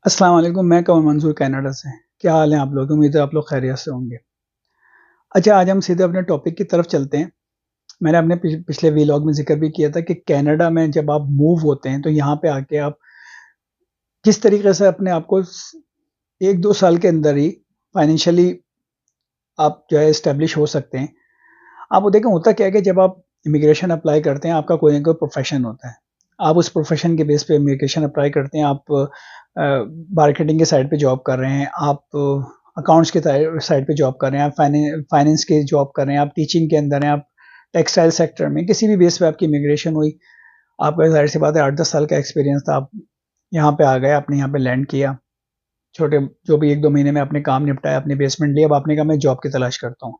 अस्सलाम वालेकुम, मैं कंवर मंसूर कनाडा से। क्या हाल है आप लोग? उम्मीद है आप लोग खैरियत से होंगे। अच्छा, आज हम सीधे अपने टॉपिक की तरफ चलते हैं। मैंने अपने पिछले व्लॉग में ज़िक्र भी किया था कि कनाडा में जब आप मूव होते हैं, तो यहाँ पे आके आप किस तरीके से अपने आप को स 1-2 साल के अंदर ही फाइनेंशियली आप जो है एस्टेब्लिश हो सकते हैं। आप वो देखें, होता क्या है कि जब आप इमिग्रेशन अप्लाई करते हैं, आपका कोई ना कोई प्रोफ़ेशन होता है। आप उस प्रोफ़ेशन के बेस पे इमिग्रेशन अप्लाई करते हैं, आप मार्केटिंग के साइड पे जॉब कर रहे हैं, आप अकाउंट्स के साइड पे जॉब कर रहे हैं, आप फाइनेंस की जॉब कर रहे हैं, आप टीचिंग के अंदर हैं, आप टेक्सटाइल सेक्टर में, किसी भी बेस पे आपकी इमिग्रेशन हुई, आपका ज़ाहिर-सी बात है 8-10 साल का एक्सपीरियंस था, आप यहाँ पे आ गए, आपने यहाँ पे लैंड किया, छोटे जो भी 1-2 महीने में आपने काम निपटाया, अपनी बेसमेंट ली, अब आपने कहा मैं जॉब की तलाश करता हूँ।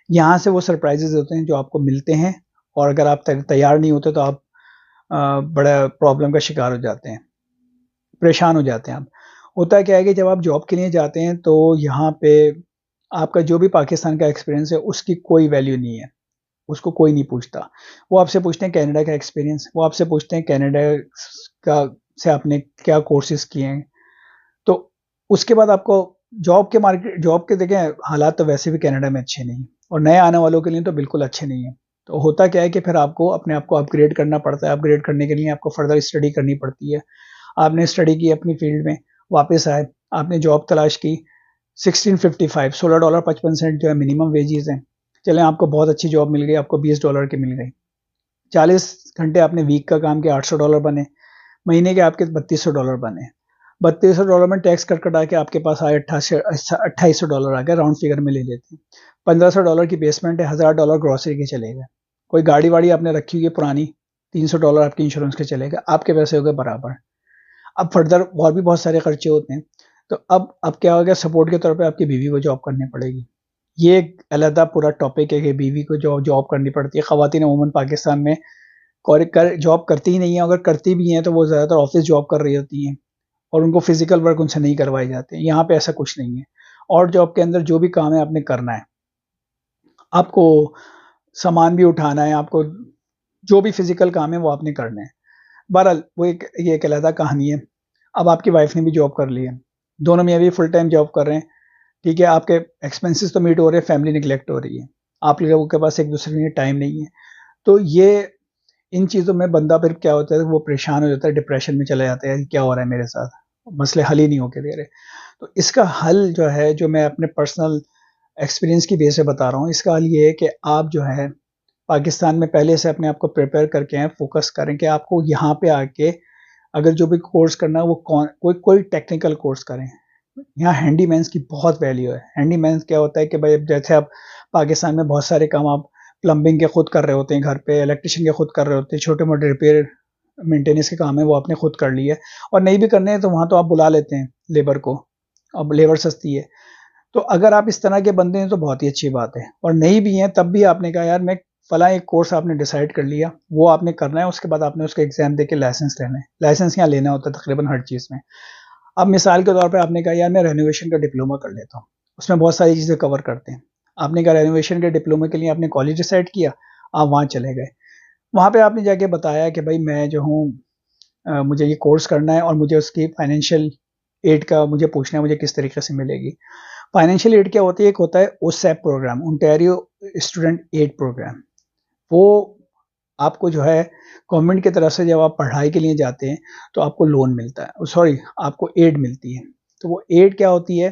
यहाँ से वो सरप्राइज़ेज़ होते हैं जो आपको मिलते हैं और अगर आप तैयार नहीं होते तो आप बड़ा प्रॉब्लम का शिकार हो जाते हैं, परेशान हो जाते हैं आप। होता क्या है कि जब आप जॉब के लिए जाते हैं तो यहाँ पे आपका जो भी पाकिस्तान का एक्सपीरियंस है उसकी कोई वैल्यू नहीं है, उसको कोई नहीं पूछता। वो आपसे पूछते हैं कनाडा का एक्सपीरियंस, वो आपसे पूछते हैं कनाडा का से आपने क्या कोर्सेज़ किए हैं। तो उसके बाद आपको जॉब के देखें हालात तो वैसे भी कनाडा में अच्छे नहीं हैं और नए आने वालों के लिए तो बिल्कुल अच्छे नहीं हैं। तो होता क्या है कि फिर आपको अपने आप को अपग्रेड करना पड़ता है, अपग्रेड करने के लिए आपको फर्दर स्टडी करनी पड़ती है। आपने स्टडी की अपनी फील्ड में, वापस आए, आपने जॉब तलाश की, 1655 $16 55 सेंट जो है मिनिमम वेजेस हैं। चलें आपको बहुत अच्छी जॉब मिल गई, आपको $20 की मिल गई। 40 घंटे आपने वीक का काम किया, $800 बने। महीने के आपके $3200 बने। $3200 में टैक्स कट कटा के आपके पास आए $2800 आ गए, राउंड फिगर में ले लेते हैं। $1500 की बेसमेंट है, $1000 ग्रोसरी के चले गए। कोई गाड़ी वाड़ी आपने रखी हुई है पुरानी, $300 आपके इंश्योरेंस के चले गए, आपके पैसे हो गए बराबर। अब फर्दर और भी बहुत सारे खर्चे होते हैं। तो अब क्या हो गया, सपोर्ट के तौर पे आपकी बीवी को जॉब करनी पड़ेगी। ये एक अलहदा पूरा टॉपिक है कि बीवी को जॉब करनी पड़ती है। ख़वातीन अमूमन पाकिस्तान में जॉब करती ही नहीं है, अगर करती भी हैं तो वो ज़्यादातर ऑफिस जॉब कर रही होती हैं और उनको फिजिकल वर्क उनसे नहीं करवाए जाते हैं। यहाँ पे ऐसा कुछ नहीं है। और जॉब के अंदर जो भी काम है आपने करना है। आपको सामान भी उठाना है, आपको जो भी फिजिकल काम है वो आपने करना है। बहरहाल वो ये एक अलहदा कहानी है। अब आपकी वाइफ ने भी जॉब कर ली है, दोनों मियाँ भी फुल टाइम जॉब कर रहे हैं, ठीक है, आपके एक्सपेंसेस तो मीट हो रहे हैं, फैमिली निगलेक्ट हो रही है, आप लोगों के पास एक दूसरे के लिए टाइम नहीं है। तो ये इन चीज़ों में बंदा फिर क्या होता है, वो परेशान हो जाता है, डिप्रेशन में चला जाता है, क्या हो रहा है मेरे साथ, मसले हल ही नहीं होके दे रहे। तो इसका हल जो है, जो मैं अपने पर्सनल एक्सपीरियंस की बेस पे बता रहा हूँ, इसका हल ये है कि आप जो है पाकिस्तान में पहले से अपने आप को प्रिपेयर करके आएँ, फ़ोकस करें कि आपको यहाँ पे आके अगर जो भी कोर्स करना है वो कोई कोई टेक्निकल कोर्स करें। यहाँ हैंडीमैन्स की बहुत वैल्यू है। हैंडीमैन्स क्या होता है कि भाई, जैसे आप पाकिस्तान में बहुत सारे काम आप प्लम्बिंग के खुद कर रहे होते हैं घर पे, इलेक्ट्रिशियन के खुद कर रहे होते हैं, छोटे-मोटे रिपेयर मेंटेनेंस के काम है वो आपने खुद कर लिए और नहीं भी करने हैं तो वहाँ तो आप बुला लेते हैं लेबर को, अब लेबर सस्ती है। तो अगर आप इस तरह के बंदे हैं तो बहुत ही अच्छी बात है और नहीं भी हैं तब भी आपने कहा यार मैं फलाँ एक कोर्स आपने डिसाइड कर लिया, वो आपने करना है, उसके बाद आपने उसका एग्ज़ाम देके लाइसेंस लेना है। लाइसेंस यहाँ लेना होता है तकरीबन हर चीज़ में। अब मिसाल के तौर पे आपने कहा यार मैं रेनोवेशन का डिप्लोमा कर लेता हूँ, उसमें बहुत सारी चीज़ें कवर करते हैं। आपने कहा रेनोवेशन के डिप्लोमा के लिए आपने कॉलेज डिसाइड किया, आप वहाँ चले गए। वहाँ पे आपने जाके बताया कि भाई मैं जो हूँ मुझे ये कोर्स करना है और मुझे उसकी फाइनेंशियल एड का मुझे पूछना है, मुझे किस तरीके से मिलेगी। फाइनेंशियल एड क्या होती है, एक होता है OSAP programme, Ontario student aid programme. वो आपको जो है गवर्नमेंट की तरफ से जब आप पढ़ाई के लिए जाते हैं तो आपको लोन मिलता है, सॉरी आपको एड मिलती है। तो वो एड क्या होती है,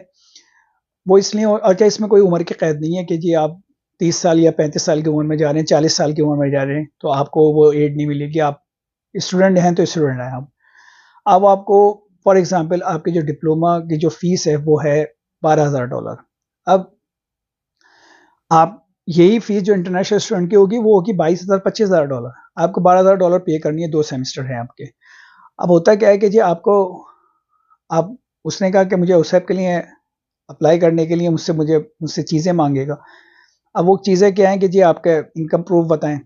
वो इसलिए और क्या इसमें कोई उम्र की कैद नहीं है कि जी आप 30 साल या 35 साल की उम्र में जा रहे हैं, 40 साल की उम्र में जा रहे हैं तो आपको वो एड नहीं मिलेगी। आप स्टूडेंट हैं तो स्टूडेंट हैं आप। अब आपको फॉर एग्ज़ाम्पल आपकी जो डिप्लोमा की जो फ़ीस है वो है $12,000। अब आप यही फ़ीस जो इंटरनेशनल स्टूडेंट की होगी वो होगी 22,000 $25,000। आपको $12,000 पे करनी है, 2 सेमेस्टर हैं आपके। अब होता क्या है कि जी आपको आप उसने कहा कि मुझे ओसेप के लिए अप्लाई करने के लिए मुझसे चीज़ें माँगेगा। अब वो चीज़ें क्या हैं कि जी आपका इनकम प्रूफ बताएँ।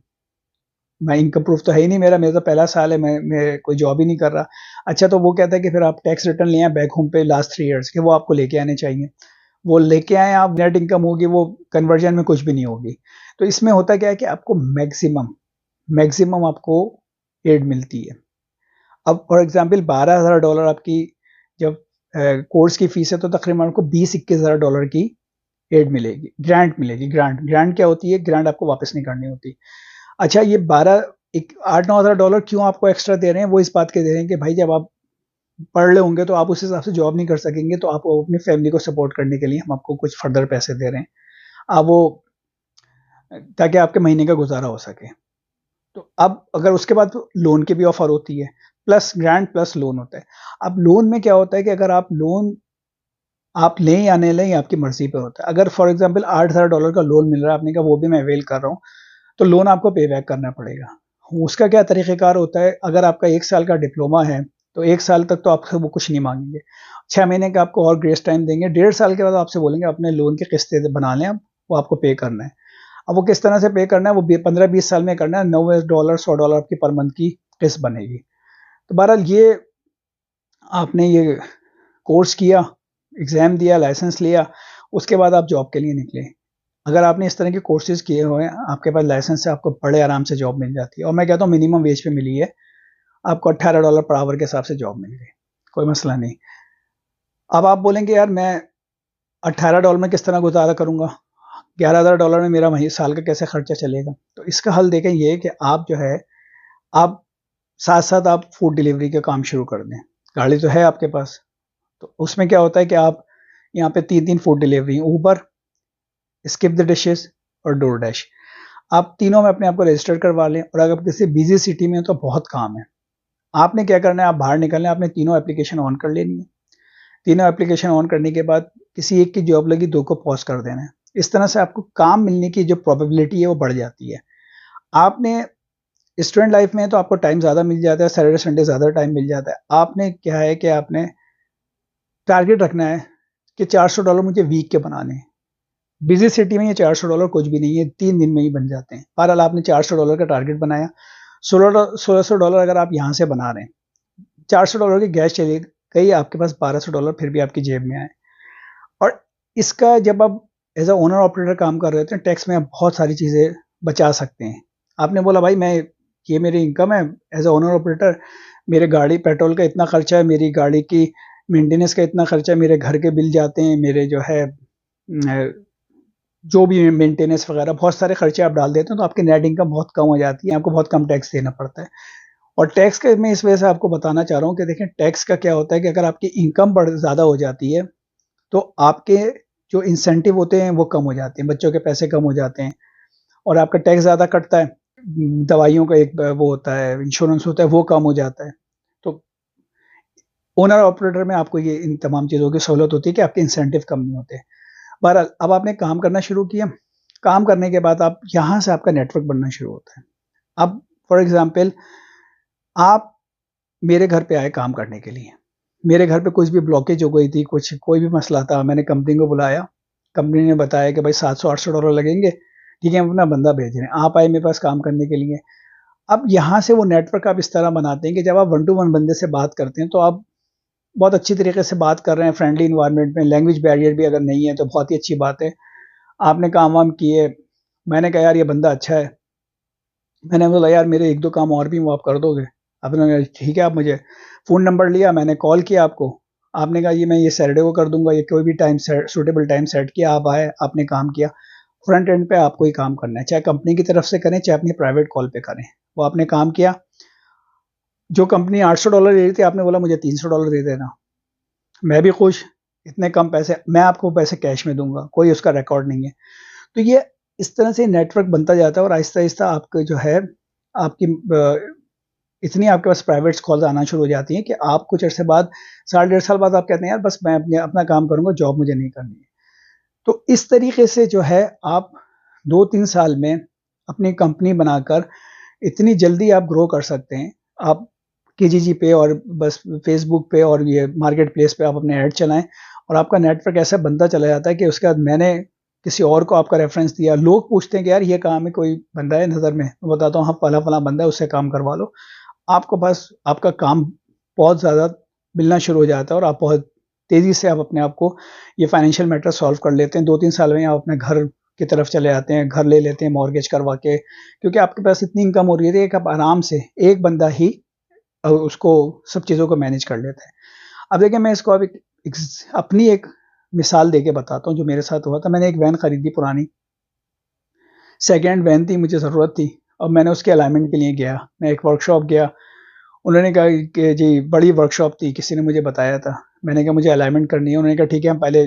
मैं इनकम प्रूफ तो है ही नहीं मेरा तो पहला साल है, मैं कोई जॉब ही नहीं कर रहा। अच्छा, तो वो कहता है कि फिर आप टैक्स रिटर्न ले आएँ बैक होम पे लास्ट 3 ईयर्स के, वो आपको लेके आने चाहिए। वो लेके आएँ आप, नेट इनकम होगी वो कन्वर्जन में कुछ भी नहीं होगी। तो इसमें होता क्या है कि आपको मैक्सिमम आपको एड मिलती है। अब फॉर एग्ज़ाम्पल $12,000 आपकी जब कोर्स की फीस है तो तकरीबन आपको 20-21 हज़ार डॉलर की एड मिलेगी, ग्रांट मिलेगी। ग्रांट क्या होती है? ग्रांट आपको वापस नहीं करनी होती। अच्छा, ये 8-9 हज़ार डॉलर क्यों आपको एक्स्ट्रा दे रहे हैं? वो इस बात के दे रहे हैं कि भाई जब आप पढ़ रहे होंगे तो आप उस हिसाब से जॉब नहीं कर सकेंगे, तो आप अपनी फैमिली को सपोर्ट करने के लिए हम आपको कुछ फर्दर पैसे दे रहे हैं। आप वो ताकि आपके महीने का गुजारा हो सके। तो अब अगर उसके बाद लोन की भी ऑफर होती है, प्लस ग्रांट प्लस लोन होता है। अब लोन में क्या होता है कि अगर आप लें या नहीं लें, ये आपकी मर्जी पे होता है। अगर फॉर एग्जांपल 8,000 डॉलर का लोन मिल रहा है, आपने कहा वो भी मैं अवेल कर रहा हूँ, तो लोन आपको पे बैक करना पड़ेगा। उसका क्या तरीक़ेकार होता है? अगर आपका 1 साल का डिप्लोमा है, तो 1 साल तक तो आपसे वो कुछ नहीं मांगेंगे। 6 महीने का आपको और ग्रेस टाइम देंगे। 1.5 साल के बाद आपसे बोलेंगे अपने लोन की किस्तें बना लें, अब वो आपको पे करना है। अब वो किस तरह से पे करना है? वो 15-20 साल में करना है। $90 $100 आपकी पर मंथ की किस्त बनेगी। तो बहरहाल ये आपने ये कोर्स किया, एग्ज़ाम दिया, लाइसेंस लिया, उसके बाद आप जॉब के लिए निकले। अगर आपने इस तरह के कोर्सेज़ किए हुए हैं, आपके पास लाइसेंस है, आपको बड़े आराम से जॉब मिल जाती है। और मैं कहता हूँ मिनिमम वेज पे मिली है, आपको $18 पर आवर के हिसाब से जॉब मिल गई, कोई मसला नहीं। अब आप बोलेंगे यार मैं $18 में किस तरह गुज़ारा करूँगा? $11,000 में मेरा मही साल का कैसे खर्चा चलेगा? तो इसका हल देखें ये है कि आप जो है, आप साथ-साथ आप फूड डिलीवरी का काम शुरू कर दें। गाड़ी तो है आपके पास, तो उसमें क्या होता है कि आप यहाँ पे 3-3 food delivery, Uber, skip the dishes और डोरडैश। आप तीनों में अपने आप को रजिस्टर करवा लें, और अगर किसी बिज़ी सिटी में हैं तो बहुत काम है। आपने क्या करना है, आप बाहर निकलना है, आपने तीनों एप्लीकेशन ऑन कर लेनी है। तीनों एप्लीकेशन ऑन करने के बाद किसी एक की जॉब लगी, 2 को पॉज़ कर देना है। इस तरह से आपको काम मिलने की जो प्रोबेबिलिटी है वो बढ़ जाती है। आपने स्टूडेंट लाइफ में तो आपको टाइम ज़्यादा मिल जाता है, सैटरडे संडे ज़्यादा टाइम मिल जाता है। आपने क्या है कि आपने टारगेट रखना है कि $400 मुझे वीक के बनाने हैं। बिज़ी सिटी में ये $400 कुछ भी नहीं है, 3 दिन में ही बन जाते हैं। बहरहाल आपने $400 का टारगेट बनाया, $1600 अगर आप यहाँ से बना रहे हैं, $400 की गैस चली गई, आपके पास $1200 फिर भी आपकी जेब में आए। और इसका जब आप एज़ अ ओनर ऑपरेटर काम कर रहे होते हैं, टैक्स में आप बहुत सारी चीज़ें बचा सकते हैं। आपने बोला भाई मैं ये मेरी इनकम है एज़ अ ओनर ऑपरेटर, मेरे गाड़ी पेट्रोल का इतना खर्चा है, मेरी गाड़ी की मेंटेनेंस का इतना खर्चा है, मेरे घर के बिल जाते हैं, मेरे जो है जो भी मेंटेनेंस वगैरह बहुत सारे खर्चे आप डाल देते हैं, तो आपकी नेट इनकम बहुत कम हो जाती है, आपको बहुत कम टैक्स देना पड़ता है। और टैक्स का मैं इस वजह से आपको बताना चाह रहा हूँ कि देखें टैक्स का क्या होता है कि अगर आपकी इनकम ज़्यादा हो जाती है, तो आपके जो इंसेंटिव होते हैं वो कम हो जाते हैं, बच्चों के पैसे कम हो जाते हैं, और आपका टैक्स ज़्यादा कटता है। दवाइयों का एक वो होता है, इंश्योरेंस होता है, वो कम हो जाता है। तो ओनर ऑपरेटर में आपको ये इन तमाम चीज़ों की सहूलत होती है कि आपके इंसेंटिव कम नहीं होते। बहरहाल अब आपने काम करना शुरू किया, काम करने के बाद आप यहाँ से आपका नेटवर्क बनना शुरू होता है। अब फॉर एग्ज़ाम्पल आप मेरे घर पे आए काम करने के लिए, मेरे घर पे कुछ भी ब्लॉकेज हो गई थी, कोई भी मसला था, मैंने कंपनी को बुलाया, कंपनी ने बताया कि भाई $700-800 लगेंगे, ठीक है, हम अपना बंदा भेज रहे हैं। आप आए मेरे पास काम करने के लिए। अब यहाँ से वो नेटवर्क आप इस तरह बनाते हैं कि जब आप वन टू वन बंदे से बात करते हैं, तो आप बहुत अच्छी तरीके से बात कर रहे हैं, फ्रेंडली एनवायरनमेंट में, लैंग्वेज बैरियर भी अगर नहीं है तो बहुत ही अच्छी बात है। आपने काम-वाम किए, मैंने कहा यार ये बंदा अच्छा है। मैंने बोला यार मेरे 1-2 काम और भी वो आप कर दोगे? आपने कहा ठीक है, आप मुझे फ़ोन नंबर लिया, मैंने कॉल किया आपको। आपने कहा ये मैं ये सैटरडे को कर दूँगा, ये कोई भी टाइम सूटेबल टाइम सेट किया, आप आए, आपने काम किया। फ्रंट एंड पे आपको ही काम करना है, चाहे कंपनी की तरफ से करें, चाहे अपनी प्राइवेट कॉल पे करें। वो आपने काम किया, जो कंपनी $800 दे रही थी, आपने बोला मुझे $300 दे देना। मैं भी खुश, इतने कम पैसे, मैं आपको पैसे कैश में दूँगा, कोई उसका रिकॉर्ड नहीं है। तो ये इस तरह से नेटवर्क बनता जाता है, और आहिस्ता-आहिस्ता आपके जो है आपकी इतनी आपके पास प्राइवेट कॉल्स आना शुरू हो जाती हैं कि आप कुछ अरसे बाद, साल डेढ़ साल बाद आप कहते हैं यार बस मैं अपना काम करूँगा, जॉब मुझे नहीं करनी है। तो इस तरीके से जो है आप 2-3 साल में अपनी कंपनी बनाकर इतनी जल्दी आप ग्रो कर सकते हैं। आप किजीजी पे और बस फेसबुक पे और ये मार्केट प्लेस पे आप अपने ऐड चलाएँ, और आपका नेटवर्क ऐसा बनता चला जाता है कि उसके बाद मैंने किसी और को आपका रेफ़रेंस दिया। लोग पूछते हैं कि यार ये काम है, कोई बंदा है नज़र में? मैं बताता हूँ हाँ, फला-फला बंदा है, उससे काम करवा लो। आपको बस आपका काम बहुत ज़्यादा मिलना शुरू हो जाता है, और आप बहुत तेज़ी से आप अपने आप को ये फाइनेंशियल मैटर सॉल्व कर लेते हैं। 2-3 साल में आप अपने घर की तरफ चले आते हैं, घर ले लेते हैं मॉर्गेज करवा के, क्योंकि आपके पास इतनी इनकम हो रही है कि आप आराम से एक बंदा ही उसको सब चीज़ों को मैनेज कर लेता है। अब देखिए मैं इसको अब अपनी एक मिसाल देके बताता हूँ जो मेरे साथ हुआ था। मैंने एक वैन खरीदी पुरानी, सेकंड वैन थी, मुझे ज़रूरत थी। अब मैंने उसके अलाइनमेंट के लिए गया, मैं एक वर्कशॉप गया। उन्होंने कहा कि जी बड़ी वर्कशॉप थी, किसी ने मुझे बताया था। मैंने कहा मुझे अलाइनमेंट करनी है। उन्होंने कहा ठीक है, हम पहले,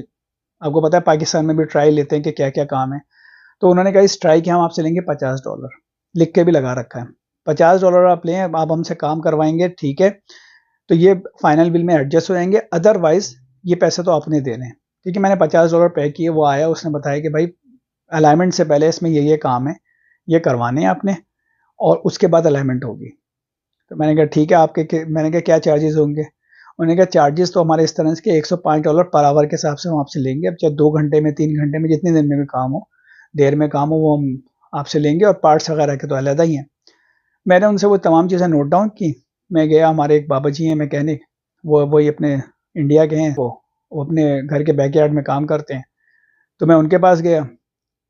आपको पता है पाकिस्तान में भी ट्राई लेते हैं कि क्या-क्या काम है। तो उन्होंने कहा इस ट्राई के हम आपसे लेंगे $50, लिख के भी लगा रखा है। $50 आप लें, आप हमसे काम करवाएँगे, ठीक है, तो ये फाइनल बिल में एडजस्ट हो जाएँगे, अदरवाइज़ ये पैसे तो आपने देने हैं। ठीक है, मैंने $50 पे किए, वो आया, उसने बताया कि भाई अलाइनमेंट से पहले इसमें ये काम है, ये करवाने हैं आपने और उसके बाद अलाइनमेंट होगी। तो मैंने कहा ठीक है, मैंने कहा क्या चार्जेस होंगे? उन्होंने कहा चार्जेस तो हमारे इस तरह से कि $105 पर आवर के हिसाब से हम आपसे लेंगे। अब चाहे 2 घंटे में, 3 घंटे में, जितनी देर में भी काम हो, वो हम आपसे लेंगे और पार्ट्स वगैरह के तो अलग ही हैं। मैंने उनसे वो तमाम चीज़ें नोट डाउन की। मैं गया, हमारे एक बाबा जी हैं मैकेनिक, वही अपने इंडिया के हैं, वो अपने घर के बैकयार्ड में काम करते हैं। तो मैं उनके पास गया,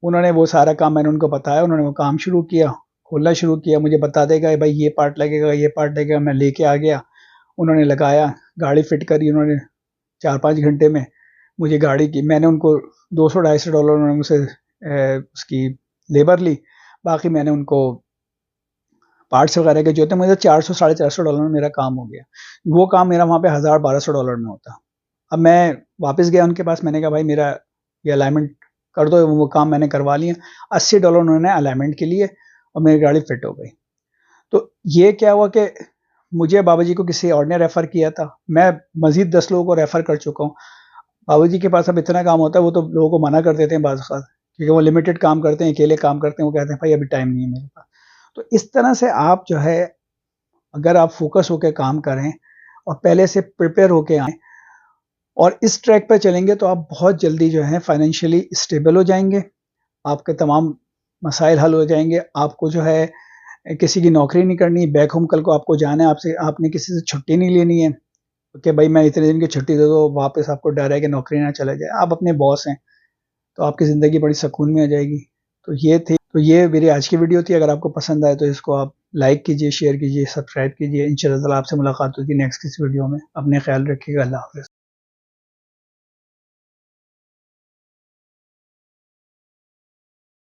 उन्होंने वो सारा काम, मैंने उनको बताया, उन्होंने वो काम शुरू किया, खोलना शुरू किया, मुझे बता देगा भाई ये पार्ट लगेगा, ये पार्ट लगेगा, मैं लेके आ गया। उन्होंने लगाया, गाड़ी फिट करी उन्होंने 4-5 घंटे में। मुझे गाड़ी की, मैंने उनको $200-250 उन्होंने मुझसे उसकी लेबर ली, बाकी मैंने उनको पार्ट्स वगैरह के जो थे, मुझे $400-450 में मेरा काम हो गया। वो काम मेरा वहाँ पे $1000-1200 में होता। अब मैं वापस गया उनके पास, मैंने कहा भाई मेरा ये अलाइनमेंट कर दो, वो काम मैंने करवा लिया। $80 उन्होंने अलाइनमेंट के लिए और मेरी गाड़ी फिट हो गई। तो ये क्या हुआ कि मुझे बाबा जी को किसी और ने रेफ़र किया था, मैं मज़ीद 10 लोगों को रेफ़र कर चुका हूँ। बाबा जी के पास अब इतना काम होता है, वो तो लोगों को मना कर देते हैं बाज़ औक़ात, क्योंकि वो लिमिटेड काम करते हैं, अकेले काम करते हैं, वो कहते हैं भाई अभी टाइम नहीं है मेरे पास। तो इस तरह से आप जो है, अगर आप फ़ोकस होके काम करें और पहले से प्रिपेयर होके आएँ और इस ट्रैक पे चलेंगे, तो आप बहुत जल्दी जो है फाइनेंशियली स्टेबल हो जाएँगे। आपके तमाम मसाइल हल हो जाएँगे। आपको जो है किसी की नौकरी नहीं करनी, बैक होम कल को आपको जाना है, आपने किसी से छुट्टी नहीं लेनी है कि भाई मैं इतने दिन की छुट्टी दे दो, वापस आपको डर है कि नौकरी ना चला जाए। आप अपने बॉस हैं, तो आपकी ज़िंदगी बड़ी सुकून में आ जाएगी। तो ये मेरी आज की वीडियो थी। अगर आपको पसंद आए तो इसको आप लाइक कीजिए, शेयर कीजिए, सब्सक्राइब कीजिए। इंशाअल्लाह आपसे मुलाकात होगी नेक्स्ट किसी वीडियो में। अपने ख्याल रखिएगा। अल्लाह हाफ़िज़।